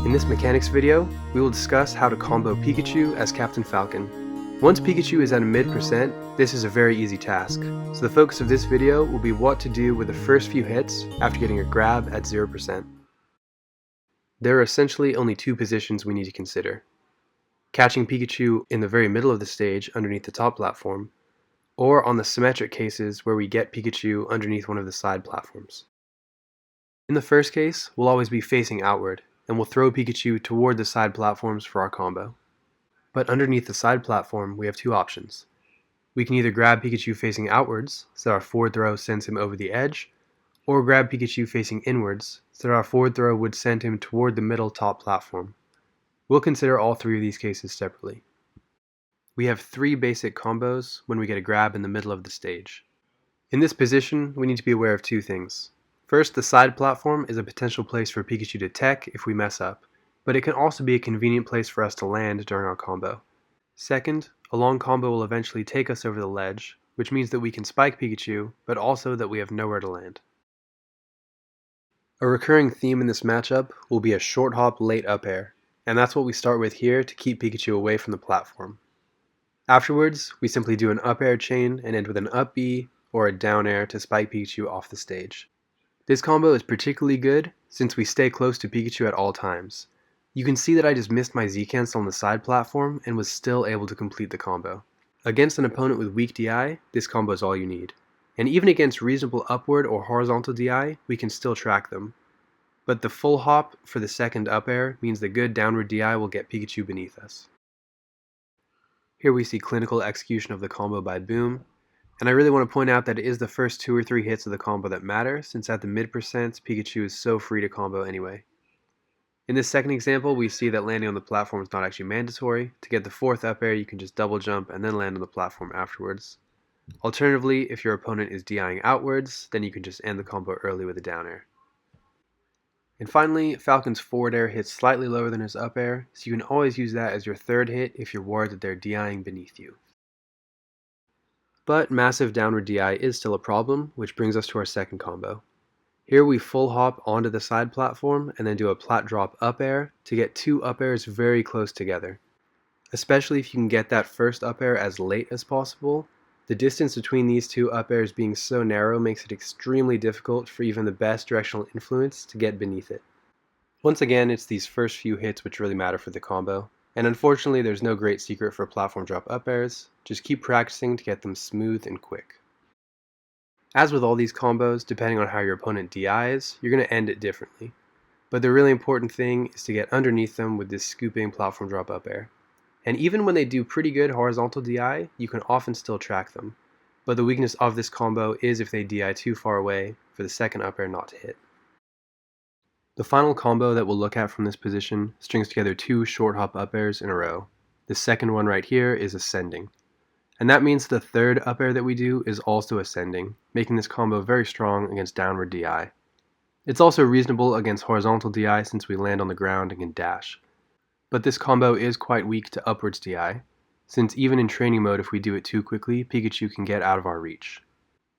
In this mechanics video, we will discuss how to combo Pikachu as Captain Falcon. Once Pikachu is at a mid%, this is a very easy task, so the focus of this video will be what to do with the first few hits after getting a grab at 0%. There are essentially only two positions we need to consider: catching Pikachu in the very middle of the stage underneath the top platform, or on the symmetric cases where we get Pikachu underneath one of the side platforms. In the first case, we'll always be facing outward, and we'll throw Pikachu toward the side platforms for our combo. But underneath the side platform, we have two options. We can either grab Pikachu facing outwards, so that our forward throw sends him over the edge, or grab Pikachu facing inwards, so that our forward throw would send him toward the middle top platform. We'll consider all three of these cases separately. We have three basic combos when we get a grab in the middle of the stage. In this position, we need to be aware of two things. First, the side platform is a potential place for Pikachu to tech if we mess up, but it can also be a convenient place for us to land during our combo. Second, a long combo will eventually take us over the ledge, which means that we can spike Pikachu, but also that we have nowhere to land. A recurring theme in this matchup will be a short hop late up air, and that's what we start with here to keep Pikachu away from the platform. Afterwards, we simply do an up air chain and end with an up B or a down air to spike Pikachu off the stage. This combo is particularly good since we stay close to Pikachu at all times. You can see that I just missed my Z-cancel on the side platform and was still able to complete the combo. Against an opponent with weak DI, this combo is all you need. And even against reasonable upward or horizontal DI, we can still track them. But the full hop for the second up air means the good downward DI will get Pikachu beneath us. Here we see clinical execution of the combo by Boom. And I really want to point out that it is the first 2 or 3 hits of the combo that matter, since at the mid%, Pikachu is so free to combo anyway. In this second example, we see that landing on the platform is not actually mandatory. To get the fourth up air, you can just double jump and then land on the platform afterwards. Alternatively, if your opponent is DIing outwards, then you can just end the combo early with a down air. And finally, Falcon's forward air hits slightly lower than his up air, so you can always use that as your third hit if you're worried that they're DIing beneath you. But massive downward DI is still a problem, which brings us to our second combo. Here we full hop onto the side platform and then do a plat drop up air to get 2 up airs very close together. Especially if you can get that first up air as late as possible, the distance between these 2 up airs being so narrow makes it extremely difficult for even the best directional influence to get beneath it. Once again, it's these first few hits which really matter for the combo. And unfortunately, there's no great secret for platform drop up airs. Just keep practicing to get them smooth and quick. As with all these combos, depending on how your opponent DIs, you're going to end it differently. But the really important thing is to get underneath them with this scooping platform drop up air. And even when they do pretty good horizontal DI, you can often still track them. But the weakness of this combo is if they DI too far away for the second up air not to hit. The final combo that we'll look at from this position strings together 2 short hop up airs in a row. The second one right here is ascending. And that means the third up air that we do is also ascending, making this combo very strong against downward DI. It's also reasonable against horizontal DI since we land on the ground and can dash. But this combo is quite weak to upwards DI, since even in training mode if we do it too quickly, Pikachu can get out of our reach.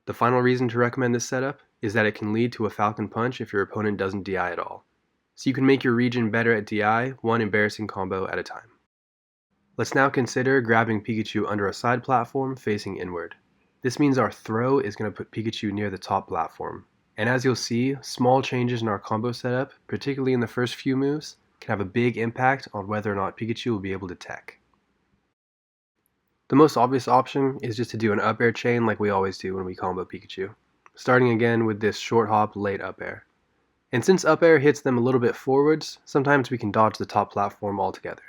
The final reason to recommend this setup is that it can lead to a Falcon punch if your opponent doesn't DI at all. So you can make your region better at DI, one embarrassing combo at a time. Let's now consider grabbing Pikachu under a side platform facing inward. This means our throw is going to put Pikachu near the top platform. And as you'll see, small changes in our combo setup, particularly in the first few moves, can have a big impact on whether or not Pikachu will be able to tech. The most obvious option is just to do an up air chain like we always do when we combo Pikachu, starting again with this short hop late up air. And since up air hits them a little bit forwards, sometimes we can dodge the top platform altogether.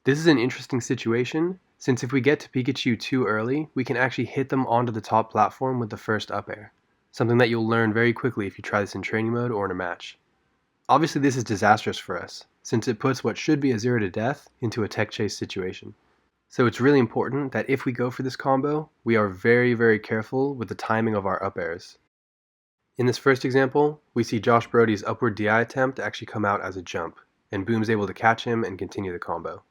This is an interesting situation, since if we get to Pikachu too early, we can actually hit them onto the top platform with the first up air, something that you'll learn very quickly if you try this in training mode or in a match. Obviously this is disastrous for us, since it puts what should be a 0 to death into a tech chase situation. So it's really important that if we go for this combo, we are very careful with the timing of our up airs. In this first example, we see Josh Brody's upward DI attempt actually come out as a jump, and Boom's able to catch him and continue the combo.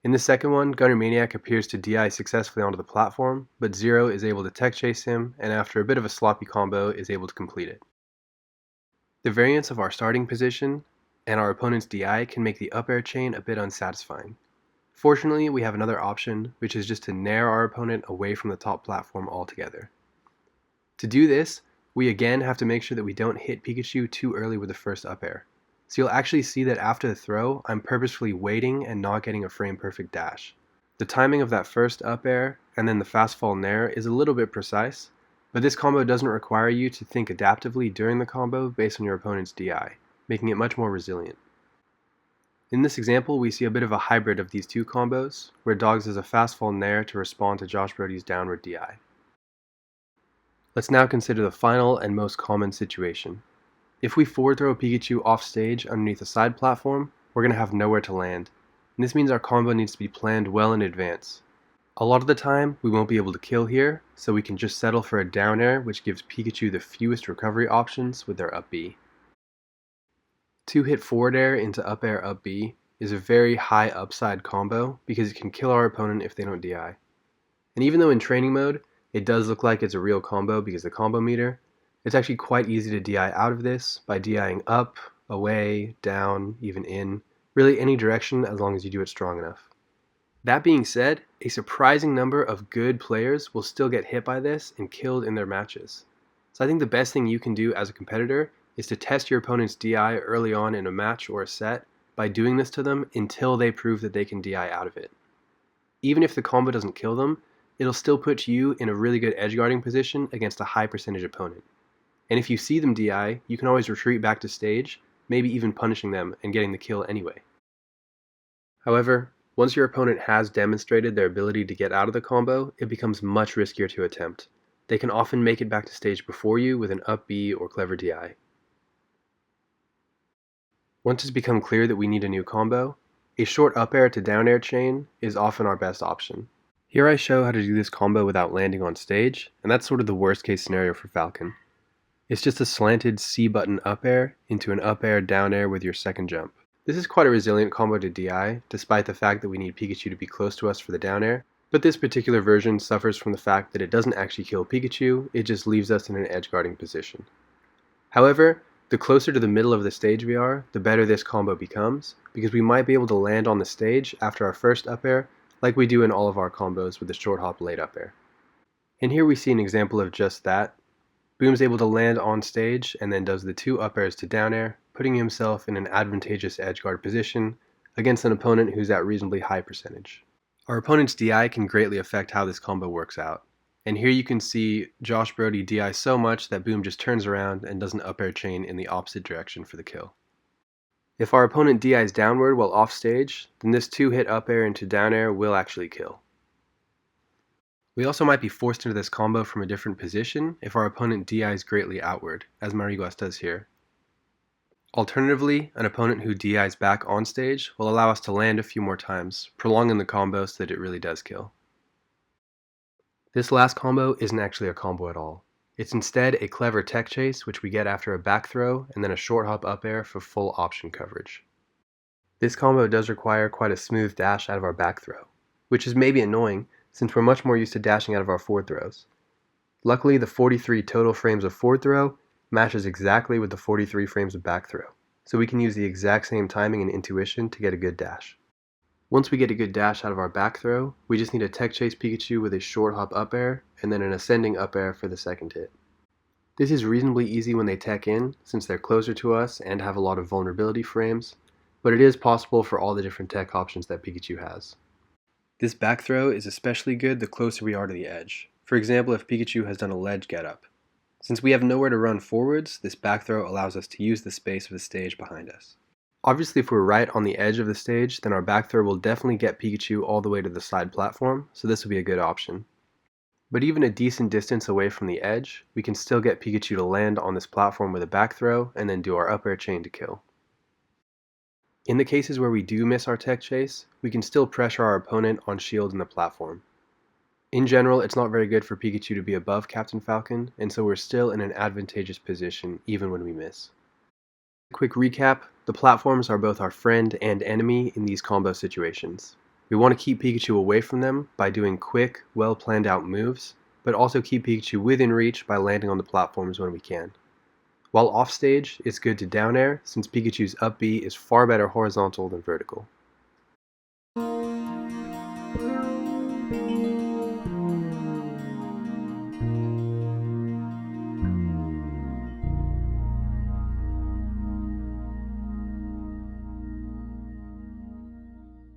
In the second one, Gunner Maniac appears to DI successfully onto the platform, but Zero is able to tech chase him, and after a bit of a sloppy combo is able to complete it. The variance of our starting position and our opponent's DI can make the up air chain a bit unsatisfying. Fortunately, we have another option, which is just to nair our opponent away from the top platform altogether. To do this, we again have to make sure that we don't hit Pikachu too early with the first up air. So you'll actually see that after the throw, I'm purposefully waiting and not getting a frame perfect dash. The timing of that first up air and then the fast fall nair is a little bit precise, but this combo doesn't require you to think adaptively during the combo based on your opponent's DI, making it much more resilient. In this example, we see a bit of a hybrid of these two combos, where Dogs does a fast fall nair to respond to Josh Brody's downward DI. Let's now consider the final and most common situation. If we forward throw a Pikachu off stage underneath a side platform, we're going to have nowhere to land, and this means our combo needs to be planned well in advance. A lot of the time, we won't be able to kill here, so we can just settle for a down air, which gives Pikachu the fewest recovery options with their up B. 2-hit forward air into up air up B is a very high upside combo because it can kill our opponent if they don't DI. And even though in training mode, it does look like it's a real combo because of the combo meter, it's actually quite easy to DI out of this by DIing up, away, down, even in, really any direction as long as you do it strong enough. That being said, a surprising number of good players will still get hit by this and killed in their matches. So I think the best thing you can do as a competitor is to test your opponent's DI early on in a match or a set by doing this to them until they prove that they can DI out of it. Even if the combo doesn't kill them, it'll still put you in a really good edge guarding position against a high percentage opponent. And if you see them DI, you can always retreat back to stage, maybe even punishing them and getting the kill anyway. However, once your opponent has demonstrated their ability to get out of the combo, it becomes much riskier to attempt. They can often make it back to stage before you with an up B or clever DI. Once it's become clear that we need a new combo, a short up air to down air chain is often our best option. Here I show how to do this combo without landing on stage, and that's sort of the worst case scenario for Falcon. It's just a slanted C button up air into an up air down air with your second jump. This is quite a resilient combo to DI, despite the fact that we need Pikachu to be close to us for the down air, but this particular version suffers from the fact that it doesn't actually kill Pikachu, it just leaves us in an edge guarding position. However, the closer to the middle of the stage we are, the better this combo becomes, because we might be able to land on the stage after our first up air, like we do in all of our combos with the short hop late up air. And here we see an example of just that. Boom's able to land on stage and then does the 2 up airs to down air, putting himself in an advantageous edge guard position against an opponent who's at reasonably high percentage. Our opponent's DI can greatly affect how this combo works out. And here you can see Josh Brody DI so much that Boom just turns around and does an up air chain in the opposite direction for the kill. If our opponent DIs downward while off stage, then this 2-hit up air into down air will actually kill. We also might be forced into this combo from a different position if our opponent DIs greatly outward, as Mariguas does here. Alternatively, an opponent who DIs back on stage will allow us to land a few more times, prolonging the combo so that it really does kill. This last combo isn't actually a combo at all. It's instead a clever tech chase which we get after a back throw and then a short hop up air for full option coverage. This combo does require quite a smooth dash out of our back throw, which is maybe annoying since we're much more used to dashing out of our forward throws. Luckily, the 43 total frames of forward throw matches exactly with the 43 frames of back throw, so we can use the exact same timing and intuition to get a good dash. Once we get a good dash out of our back throw, we just need to tech chase Pikachu with a short hop up air and then an ascending up air for the second hit. This is reasonably easy when they tech in, since they're closer to us and have a lot of vulnerability frames, but it is possible for all the different tech options that Pikachu has. This back throw is especially good the closer we are to the edge. For example, if Pikachu has done a ledge get up. Since we have nowhere to run forwards, this back throw allows us to use the space of the stage behind us. Obviously, if we're right on the edge of the stage, then our back throw will definitely get Pikachu all the way to the side platform, so this will be a good option. But even a decent distance away from the edge, we can still get Pikachu to land on this platform with a back throw and then do our up air chain to kill. In the cases where we do miss our tech chase, we can still pressure our opponent on shield in the platform. In general, it's not very good for Pikachu to be above Captain Falcon, and so we're still in an advantageous position even when we miss. Quick recap, the platforms are both our friend and enemy in these combo situations. We want to keep Pikachu away from them by doing quick, well planned out moves, but also keep Pikachu within reach by landing on the platforms when we can. While offstage, it's good to down air since Pikachu's up B is far better horizontal than vertical.